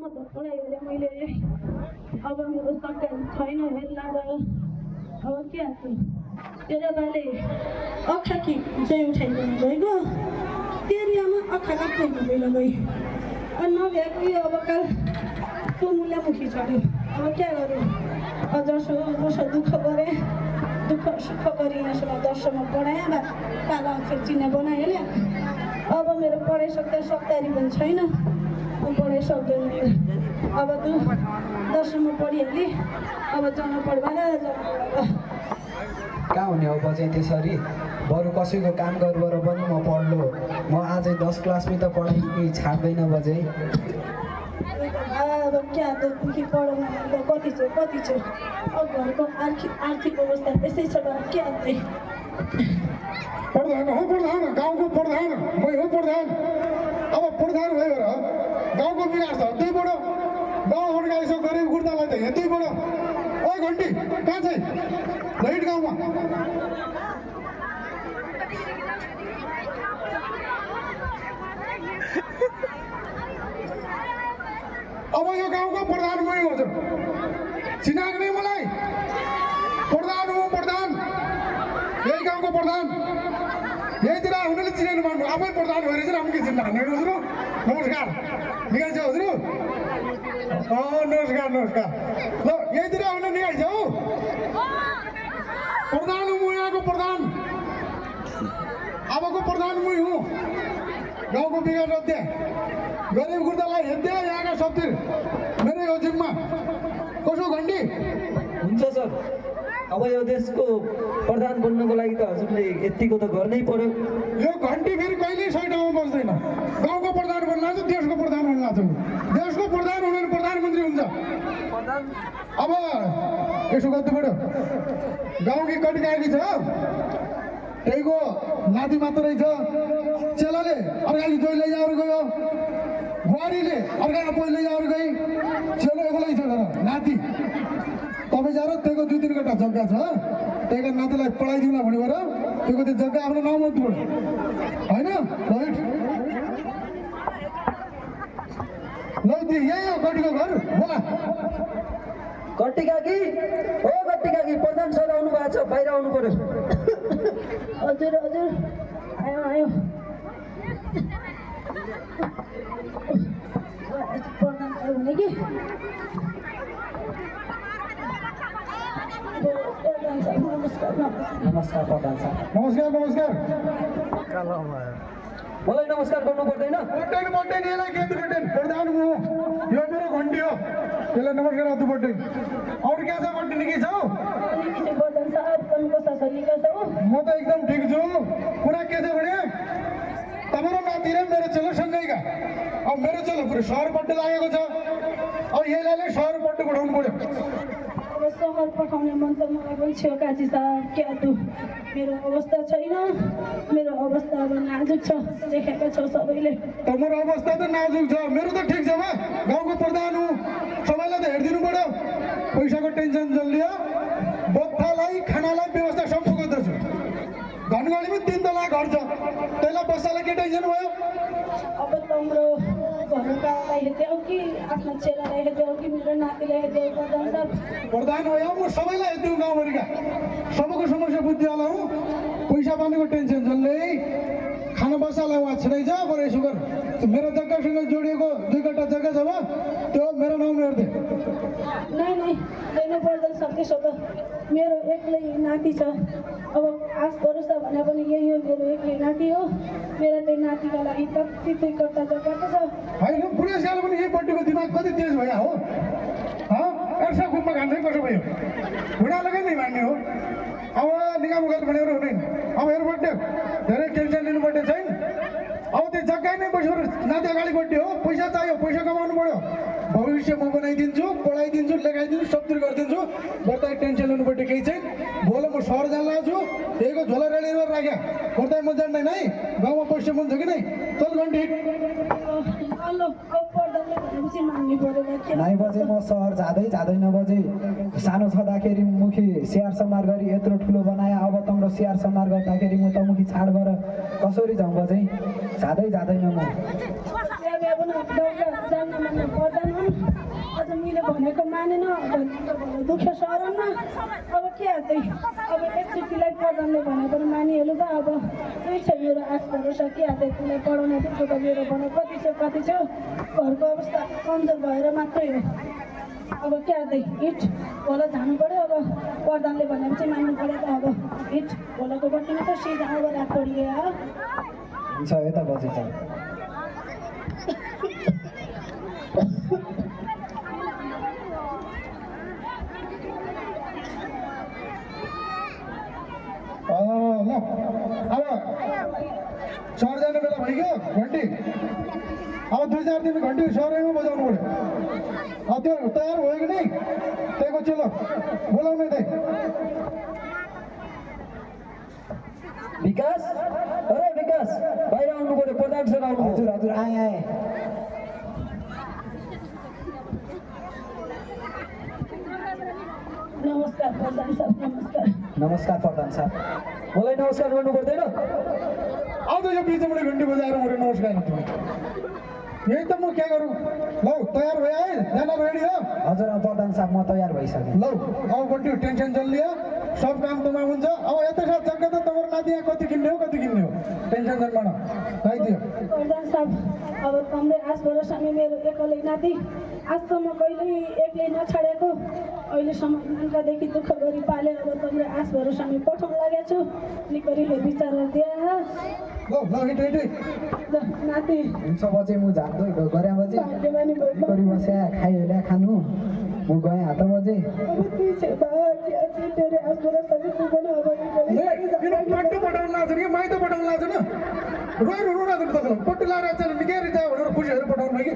त पढाइहरूले मैले अब मेरो सरकारी छैन हेर्ला र अब के हाल्छु तेरो बाले अखा कि चाहिँ उठाइदिनु गएको तेरियामा अखाका खोइको बेला गई अनि नभएको यो अब काल त्यो मुखी चढ्यो अब क्या गरौँ जसो दुःख गरेँ दुःख सुख गरी यहाँसम्म दर्शनमा पढाएँ पाला अक्षर चिन्ह बनाइहालेँ अब मेरो पढाइ सक्दारी पनि छैन पढाइ सक्दैन अब तँ दर्शनमा पढिहालेँ अब जानु पढ्दा कहाँ हुने हो बजे त्यसरी बरु कसैको काम गरेर पनि म पढ्नु म आजै 10 क्लासमै त पढाइ छाड्दैन बजे अब क्या त दुखी पढाउन कति छ अब घरको आर्थिक अवस्था यसै छ के हाल्दै प्रधान हो प्रधान गाउँको प्रधान मै हो प्रधान अब प्रधान भयो र गाउँको विकास त त्यहीबाट गाउँबाट यसो गरिब गुर्दालाई त यतैबाट ओ घन्टी कहाँ चाहिँ लाइट गाउँमा अब यो गाउँको प्रधान मै हो चिनाएको नै मलाई प्रधान हो प्रधान यही गाउँको प्रधान यहीतिर हुनेले चिनाउनु मान्नु आफै प्रधान भएर चाहिँ हामी के चिन्ता हजुर नमस्कार निकाल्छ हजुर नमस्कार नमस्कार ल यहीतिर हुने निकाल्छ हौ प्रधान हो म यहाँको प्रधान अबको प्रधान मै हुँ गाउँको विकास अध्यक्ष गरिब गुर्दालाई हेर्दै यहाँका सबतिर मेरो यो जिम्मा कसो घन्टी हुन्छ सर अब यो देशको प्रधान बन्नको लागि त हजुरले यतिको त गर्नै पर्यो यो घन्टी फेरि कहिल्यै सही ठाउँमा बस्दैन गाउँको प्रधान बन्ला छ देशको प्रधान बन्ला छ देशको प्रधान हुने प्रधानमन्त्री हुन्छ अब यसो गर्नु पऱ्यो गाउँकी कटिकाकी छ त्यहीको नाति मात्र रहेछ चेलाले अर्काले जोइ लैजाएर गयो बुहारीले अर्काको पोइ लैजाएर गई चेलो एक्लै छ नाति तपाईँ जाएर त्यहीको 2-3 कट्टा जग्गा छ त्यहीका नातिलाई पढाइदिउँला भन्ने भएर त्यो जग्गा आफ्नो नाउँमा पढ्यो होइन राइट ल यही हो कटिको घर बोला कट्टिका कि प्रधान सर आउनु भएको छ बाहिर आउनु पर्यो हजुर आयो प्रधान हुने कि नमस्कार प्रधान सर नमस्कार नमस्कार मलाई नमस्कार गर्नु पर्दैन बट्दैन यसलाई के प्रधान म यो मेरो घन्टी हो यसलाई नमस्कार गर्नु पर्दैन अरू क्या छ घन्टी निकै छौ प्रधान साहब म त एकदम ठिक छु कुरा के छ भने तपाईँको नाति र मेरो चेलो सँगैका अब मेरो चेलो पुरै सहरपट्टि लागेको छ अब यसलाई सहरपट्टि पठाउनु पर्यो अब सहर पठाउने मन त मलाई पनि थियो काजी साहब क्या तु मेरो अवस्था छैन मेरो अवस्था अब नाजुक छ देखेको छ सबैले तपाईँको अवस्था त नाजुक छ मेरो त ठिक छ बा गाउँको प्रधान हुँ सबैलाई त हेरिदिनु पर्यो पैसाको टेन्सन जल्लियो बत्तालाई खानालाई व्यवस्था सम्पूर्ण गर्दछु घनगढीमा 3 तला घर छ त्यसलाई बस्दालाई के टेन्सन भयो अब तम्रो घरकालाई हेर्दै कि आफ्नो चेलालाई हेर्दै कि मेरो नातिलाई हेर्दै प्रधान साहब प्रधान भयो म सबैलाई हेरिदिउँ गाउँभरिका सबैको समस्या बुझिहालौँ पैसा पानीको टेन्सन जसले खाना बस्दालाई उहाँ छिराइछ बरु यसो गर मेरो जग्गासँग जोडिएको 2 कट्टा जग्गा छ बा त्यो मेरो नाउँमा हेर्दै नै दिनु पर्दैन सब त्यसो त मेरो एक्लै नाति छ अब आस भरोसा भने पनि यही हो मेरो एक्लै नाति हो मेरो त्यही नातिको लागि कति 2 कट्टा जग्गा त छ होइन बुढेसकाल पनि यहीपट्टिको दिमाग कति तेज भयो हो अर्सा गुम्बा खान्छै कसो भयो बुढालाई नै मान्ने हो अब निकाम गर्नु भनेर हुँदैन अब हेर्नुपर्ने धेरै टेन्सन लिनुपर्ने छैन अब त्यो जग्गा नै बसेर नाति अगाडि बढ्ने हो पैसा चाहियो पैसा कमाउनु पर्यो भविष्य म बनाइदिन्छु पढाइदिन्छु लेखाइदिन्छु सबतिर गरिदिन्छु बर्ताई टेन्सन लिनुपर्ने केही छैन भोलि म सहर जान लाग्छु त्यहीको झोला रेडी गरेर राख्या बर्ताई म जान्दैन है गाउँमा पैसा मन छ कि नै चल घन्टी हेलो अब पर्दाले भनेपछि मान्ने भन्नु परेन के 9 बजे म सहर जाँदैन बजे सानो छँदाखेरि मुखी स्याहार समार गरी यत्रो ठुलो बनाए अब तम्रो स्याहार समार गर्दाखेरि म त मुखी छाड भएर कसरी जाउँ बजे जाँदैन म जान्न मन पर्दैन अझ मैले भनेको मानेन दुःख सहरन्न अब के हाल्दै अब एकचोटिलाई प्रधानले भनेको मानिहाल्नु त अब त्यही छ मेरो आश भरोसा के हाल्दै त्यसलाई पढाउने त्यस्तो त मेरो भनौँ कति छ घरको अवस्था कमजोर भएर मात्रै हो अब के हाल्दै हिट होला जानु पऱ्यो अब प्रधानले भनेपछि मान्नु पऱ्यो त अब हिट होलाको बटीमा त सिधा अब रात पडियो हुन्छ यता बजे छ ल अब सहर जाने बेला भइगयो घन्टी अब 2-4 दिन घन्टी सहरैमा बजाउनु पऱ्यो त्यो तयार भयो कि नै त्यहीको चेलो बोलाउने त्यही विकास अरे विकास बाहिर आउनु पर्यो प्रधान सर आउनु हजुर आए नमस्कार प्रधान साहब नमस्कार प्रधान साहब मलाई नमस्कार गर्नु पर्दैन आउँदा यो बिचबाट घन्टी बजाएर मैले नमस्कार गर्छु यही त म के गरौँ लौ तयार भयो है जान रेडी हो हजुर प्रधान साहब म तयार भइसकेँ लौ अब बटी टेन्सन चल्लियो सब काम तमा हुन्छ अब यता साथ जग्गा त तपाईँको नाति यहाँ कति किन्ने हो टेन्सन गर्नु खाइदियो प्रधान साहब अब तम्रै आश भरोसामा मेरो एक्लै नाति आजसम्म कहिल्यै एक्लै नछाडेको अहिलेसम्म नानकादेखि दुःख गरी पाले अब तम्रै आश भरोसामा पठाउन लागेको छु निकरीले विचार दिए ल हिट ल नाति हुन्छ बजे म झार्दै गरे बजे भाग्यमानी भयो गरी बस्या खाइहेल्या खानु म गएँ हात बजे अब ती चाहिँ भाग्य तेरे आश भरोसामा पुग्नु अब पट्टु पठाउनु लाग्छ कि माइत पठाउनु लाग्छ न गएर हुनु लाग्छ तपाईँलाई पट्टु लाएर चाहिँ निकै रिचा भनेर खुसीहरू पठाउनु कि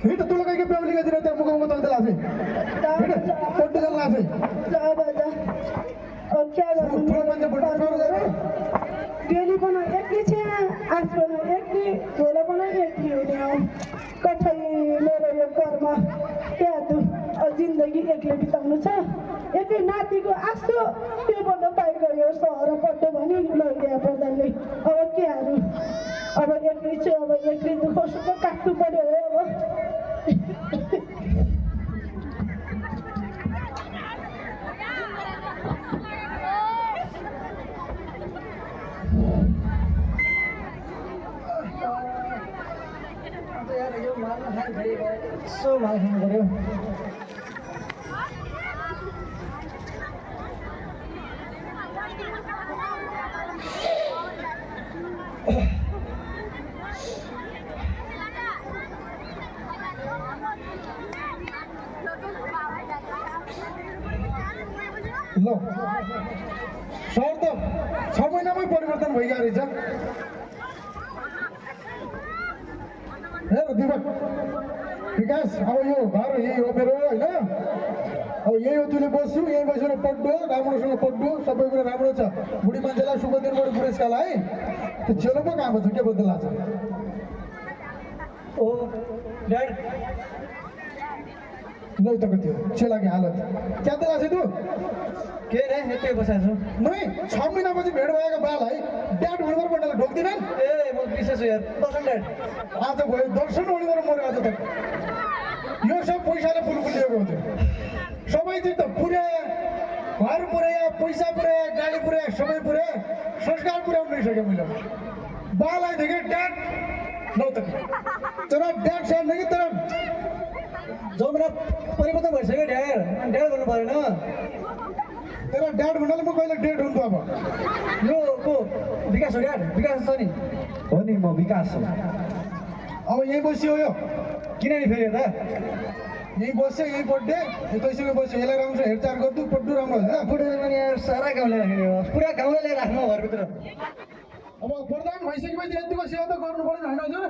हिट तुला काही पेवली गएर त्या मुखमा तन्ते लाग्छ हिट पट्टु जान लाग्छ जा बाजा अब क्या गर्नु ठुलो मान्छे पठाउनु बेली पनि एक्लै छ आश पनि एक्लै झोला पनि एक्लै हुने हो कठै मेरो यो कर्म क्या जिन्दगी एक्लै बिताउनु छ एकै नातिको आशो त्यो भन्न पाएको यो सहर पट्टो भने लैदिया प्रधानले अब के हाल्नु अब एक्लै छु अब एक्लै दुःख सुख काट्नु पर्यो हो अब यसो माल खानु पर्यो ल सहर त 6 महिनामै परिवर्तन भइगयो रहेछ हेर दिपक विकास अब यो घर यही हो मेरो होइन अब यही हो तुले बस्छु यही बसेर पढ्नु राम्रोसँग पढ्नु सबै कुरा राम्रो छ बुढी मान्छेलाई शुभ दिन बढी बुढेसकालाई त्यो चेलो पो काम छ के बदल लाग्छ ओ ड्याड लै त कति हो चेलाको हालत क्या त लाग्छ तँ के रे यतै बसेको छु नै 6 महिनापछि भेट भएको बाललाई ड्याड भनेर भन्नाले ढोक्दिनन् ए म विशेष यार दर्शन ड्याड आज भयो दर्शन भनेर मऱ्यो आज तक यो सब पैसाले फुलफुलिएको हुन्छ सबै चिज त पुर्याए घर पुर्याए पैसा पुर्याए गाडी पुर्याए सबै पुर्याए संस्कार पुर्याउनु नसक्यो मैले बालाई देखेँ ड्याड लौ त तर ड्याड साल कि तर जमरा परिवर्तन भइसक्यो ड्याड ड्याड गर्नु परेन तर ड्याड भन्नाले म कहिले डेड हुन्छु अब यो को विकास हो ड्याड विकास छ नि हो नि म विकास हो अब यहीँ बसियो यो किन नि फेरि यता यहीँ बस्यो यहीँ पढ्ने तैसँग बस्यो यसलाई राम्रो हेरचाह गर्छु पढ्नु राम्रो हुन्छ फुटेर पनि यार सारा गाउँले राख्ने हो पुरा गाउँले ल्याएर राख्नु घरभित्र अब प्रधान भइसकेपछि यतिको सेवा त गर्नु पर्दैन होइन हजुर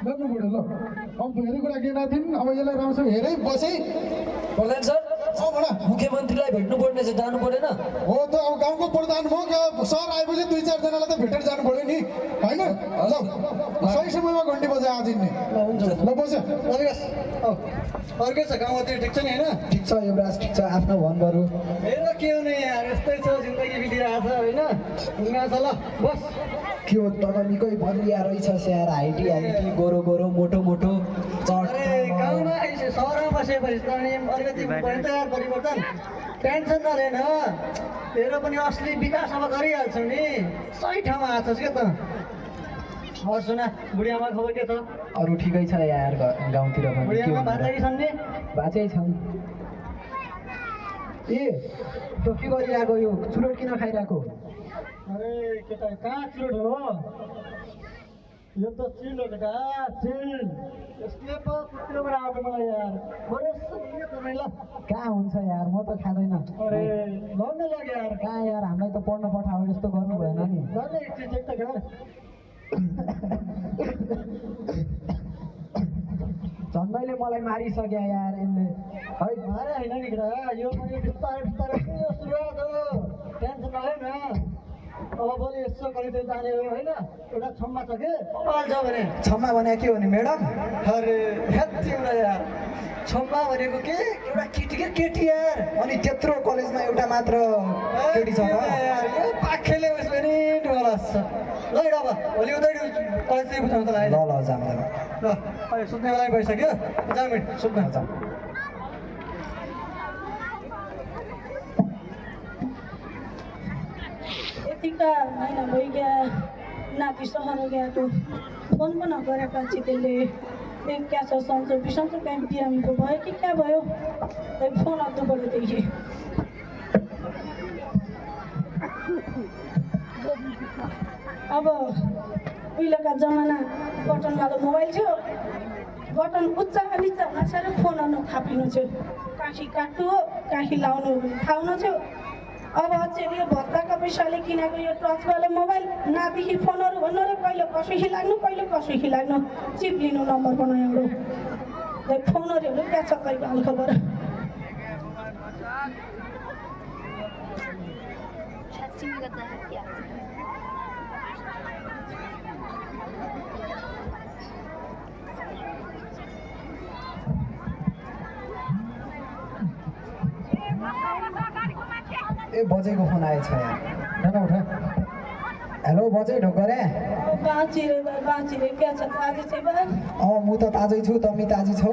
गर्नु पऱ्यो ल अब हेरेको कुरा के थिइन् अब यसलाई राम्रोसँग हेरै बसेँ प्रधान सर भन मुख्यमन्त्रीलाई भेट्नु पर्ने छ, जानु परेन? हो त अब गाउँको प्रधान म सहर आएपछि 2-4 जनालाई त भेटेर जानु पर्यो नि होइन ल सही समयमा घन्टी बजाए आज नि हुन्छ। ल बस अर्कै छ गाउँतिर ठिक छ नि होइन ठिक छ युवराज, ठिक छ, आफ्नो भन बरु। हेर के हो नि यार यस्तै छ जिन्दगी बितिरहेको छ होइन हिँड्न छ ल बस के हो त निकै बलिया रहेछ स्याहार, हाइटी हाइटी, गोरो गोरो, मोटो मोटो, अरे गाउँमा सहरमा बसेपछि त अनि अलिकति भयो नि त यार परिवर्तन टेन्सन नलेन तेरो पनि असली विकास अब गरिहाल्छौ नि सही ठाउँमा आएको छस् क्या त हस् सुना बुढियामा खबर के छ अरू ठिकै छ यार, गाउँतिर पनि के बुढियामा बाँच्दै छन् नि बाँचै छन्। ए तँ के गरिरहेको, यो चुरोट किन खाइरहेको? अरे केटा कहाँ चिरोट हो यो त चिल हो केटा चिल यसले पो कुत्रोबाट आएको मलाई यार बरे तपाईँ ल कहाँ हुन्छ यार, म त खाँदैन। अरे लड्न लाग्यो यार कहाँ यार, हामीलाई त पढ्न पठायो, यस्तो गर्नु भएन नि। लड्न एकछिन चेक त गर झन्डैले मलाई मारिसक्यो यार यसले। है अरे होइन नि केटा यो पनि बिस्तारै बिस्तारै सुरुवात हो टेन्सन नलिनु अब भोलि यसो कलेज जाने हो होइन एउटा क्षममा छ के पाल्छ भने क्षमा भने के हो नि म्याडम? अरे हेत तिम्रो यार क्षममा भनेको के एउटा केटी के केटी यार अनि त्यत्रो कलेजमा एउटा मात्र केटी छ त? यार यो पाखेले उसले नि डोलास छ ल हिँड अब भोलि उतै कलेज चाहिँ बुझाउनु त ल ल जाम जाम। ल अहिले सुत्ने बेला भइसक्यो जाउँ मिट सुत्न जाम। यतिका महिना भइगया नाति सहर गया तो फोन पनि गरेका छि त्यसले ए क्या छ सन्चो बिसन्चो कहीँ बिरामीको भयो कि क्या भयो त्यही फोन आउँदो पऱ्यो देखि अब उहिलेका जमाना बटनवाला मोबाइल थियो बटन उच्चा निचा भाँचेर फोनहरू थापिनु थियो काखी काट्नु हो काखी लाउनु खाउनु थियो अब चाहिँ यो भत्ताको पैसाले किनेको यो टचवाला मोबाइल नादेखि फोनहरू भन्नु र कहिले कसैखि लाग्नु कहिले कसैखि लाग्नु चिप लिनु नम्बर बनायो एउटा फोनहरू क्या छ कहिले हाल खबर ए बजेको फोन आएछ यार, उठ। हेलो बजे ढोकरे। बाँची रे क्या छ ताजी चाहिँ बा म त ताजै छु, तमी ताजी छौ?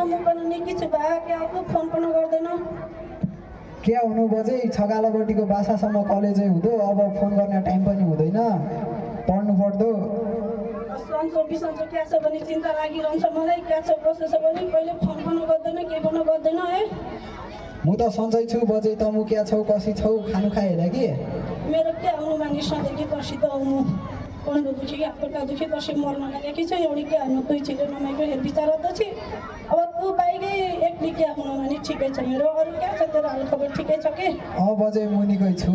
म पनि निकै छु बा क्या अब फोन पनि गर्दैन क्या हुनु बजे, छगालापट्टिको बासासम्म कलेजै हुँदो, अब फोन गर्ने टाइम पनि हुँदैन, पढ्नु पर्दो। सन्चो बिसन्चो क्या छ भने चिन्ता लागिरहन्छ मलाई क्या छ कसो छ भने कहिले फोन पनि गर्दैन केही पनि गर्दैन है म त सन्चै छु बजे, त म क्या छौ कसी छौ, खानु खाए हेर कि मेरो के आउनु मानिस सधैँ कि पर्सि त आउनु पन्ध्र दुखी कि खुट्टा दुखी पर्सि मर्न लागेकी छ एउटी के हाल्नु दुई छिटो नमाइको हेर विचार त छि अब तँ बाहिरै एक्लै के आउनु मानि ठिकै छ मेरो अरू क्या छ तेरो हाल खबर ठिकै छ कि बजे मुनिकै छु।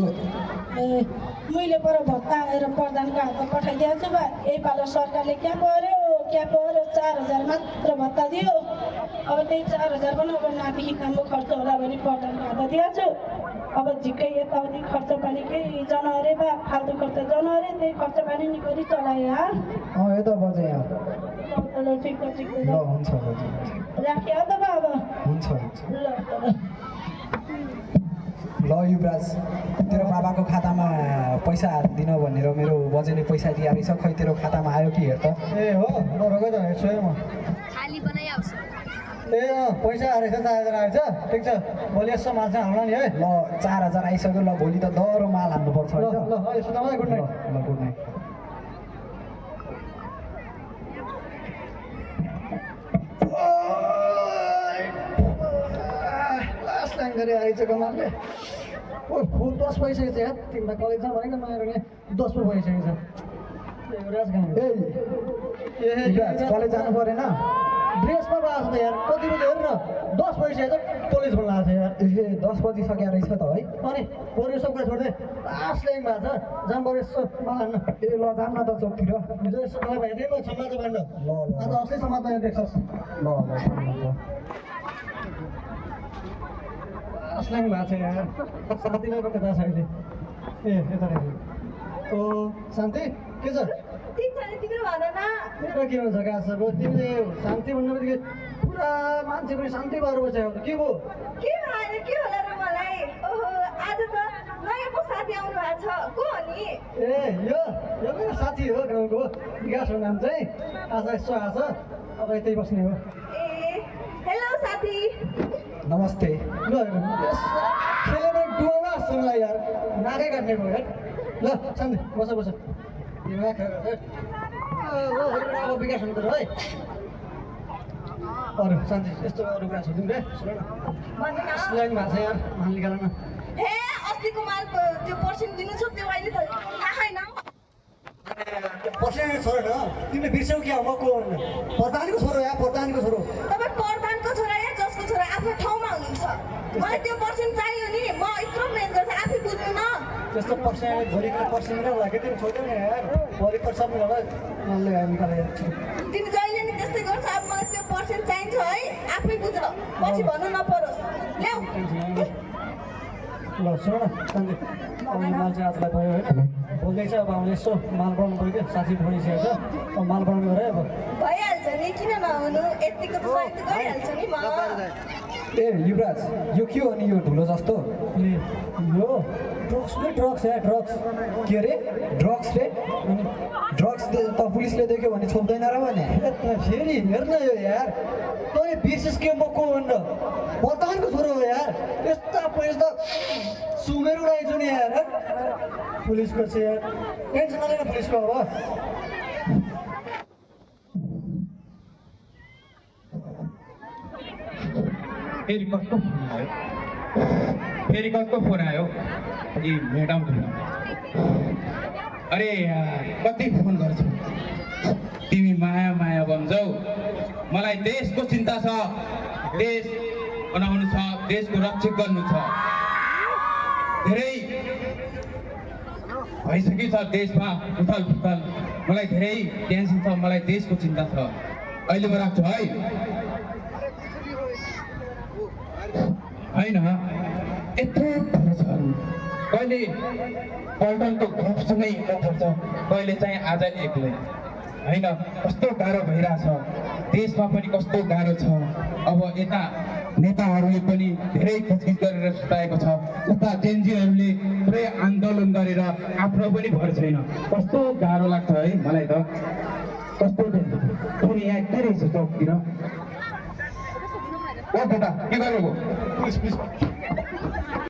ए मैले पर भत्ता आएर प्रधानको हातमा पठाइदिएको छु बा यही पालो सरकारले क्या पर्यो 4,000 मात्र भत्ता दियो अब त्यही 4,000 पनि अब नातिकी कामको खर्च होला भने प्रधानको हातमा दिएको छु अब झिक्कै यताउति खर्च पानी केही जनावरै बा फाल्तु खर्च जनावरै त्यही खर्च पानी नि गरी चलाए यार यो त बजे यहाँ ल ठिक ल हुन्छ बजे, राखेँ त बा अब हुन्छ ल ल युवराज, तेरो बाबाको खातामा पैसा दिन भनेर मेरो बजेले पैसा दिएर रहेछ, खै तेरो खातामा आयो कि हेर त। ए हो रोगै त हेर्छु है म खाली बनाइहाल्छु ए पैसा आएछ 4,000 आएछ ठिक छ भोलि यसो माछा हाल्नु नि है ल 4,000 आइसक्यो, ल भोलि त दह्रो माल हाल्नुपर्छ ल होइन? ल यसो तपाईँ गुड नाइट ल गुड नाइट। लास्ट लाइन गरी आइज कमानले ओ 10 भइसकेको छ यार तिमीलाई कलेजमा भनेको माएर नि 10 पो भइसकेको छ राजगाउँ ए युवराज, कलेज जानु परेन? ड्रेसमा भएको छ त यार कति बजी हेर न 10 भइसकेको छ कलेज खोल्नु आएको छ यार ए 10 बजी सक्या रहेछ त है? अनि बरु यो सब कुरा छोड्दै लास्ट लाइन भएको छ जाम बरु यसो मलाई हान्न ए ल जाम न त चोकतिर। हिजो यसो मलाई भइदिए म क्षमा चाहिँ भन्न ल ल आज असली समाज यहाँ देख्छस् ल ल अस्लाङ भएको छ यार साथीलाई पो कता छ अहिले ए यता रहेछ ओ शान्ति के छ ठिक छ नि तिम्रो भन न मेरो के हुन्छ गाछ अब तिमीले शान्ति भन्नु बित्तिकै पुरा मान्छे पनि शान्ति भएर बसेको के भयो के भएन के होला र मलाई ओहो आज त नयाँ पो साथी आउनु भएको छ को हो नि ए यो मेरो साथी हो गाउँको विकास हो नाम चाहिँ आज यसो आछ अब यतै बस्ने हो ए हेलो साथी नमस्ते ल खेलेर डुबाउला जस्तो मलाई यार नाकै काट्ने भयो यार ल शान्ति बस बस तिमीलाई खेलेर अब विकास हुनु त है अरू शान्ति यस्तो अरू कुरा छ तिमीले सुन न भन्नु न स्ल्याङ भएको छ यार मान निकाल न हे अस्तिको माल त्यो पर्सेन्ट दिनु छ त्यो अहिले त थाहा छैन पर्सेन्ट छोरो न तिमीले बिर्स्यौ कि म को प्रधानको छोरो या प्रधानको छोरो तपाईँ प्रधानको छोरा या जसको छोरा आफ्नो ठाउँमा हुनुहुन्छ मलाई त्यो पर्सेन्ट चाहियो नि म यत्रो मेहनत गर्छु आफै बुझ्नु न त्यस्तो पर्सेन्ट भोलिको पर्सेन्ट नै लाग्यो तिमी छोड्यौ नि यार भोलि पर्छ मनले निकाल यार तिमी जहिले नि त्यस्तै गर्छ अब मलाई त्यो पर्सेन्ट चाहिन्छ है आफै बुझ पछि भन्नु नपरोस् ल्याऊ ल सुन न शान्ति अब यो माल चाहिँ आजलाई भयो होइन भोलि चाहिँ अब हामीले यसो माल बनाउनु पऱ्यो कि साथी भनिसकेको छ अब माल बनाउनु गरे अब भइहाल्छ नि किन नहुनु यतिको त सहयोग त गरिहाल्छु नि म ए युवराज यो के हो नि यो धुलो जस्तो ए यो ड्रग्स या ड्रग्स के अरे ड्रग्स रे ड्रग्स त पुलिसले देख्यो भने छोप्दैन र भने फेरि हेर्न यो यार तैँले विशेष के म को भन्न प्रधानको छोरो हो यार यस्ता पैसा त सुमेर उडाइछु नि यार पुलिसको चाहिँ यार टेन्सन नलिएर पुलिसको अब फेरि कसको फोन आयो ए म्याडम अरे यार कति फोन गर्छौ तिमी माया माया भन्छौ मलाई देशको चिन्ता छ देश बनाउनु छ देशको रक्षक गर्नु छ धेरै भइसकेको छ देशमा उथल पुथल मलाई धेरै टेन्सन छ मलाई देशको चिन्ता छ अहिले म राख्छु है होइन यत्रो ठुलो छ कहिले पल्टनको ग्रुपसँगै हिँड्नु पर्छ कहिले चाहिँ आज एक्लै होइन कस्तो गाह्रो भइरहेछ देशमा पनि कस्तो गाह्रो छ अब यता नेताहरूले पनि धेरै खचखिच गरेर सुताएको छ उता जेन्जीहरूले पुरै आन्दोलन गरेर आफ्नो पनि भर छैन कस्तो गाह्रो लाग्छ है मलाई त कस्तो टेन्सन पुरै यहाँ के रहेछ चौकतिर ओ दादा के गर्नुभयो प्लिज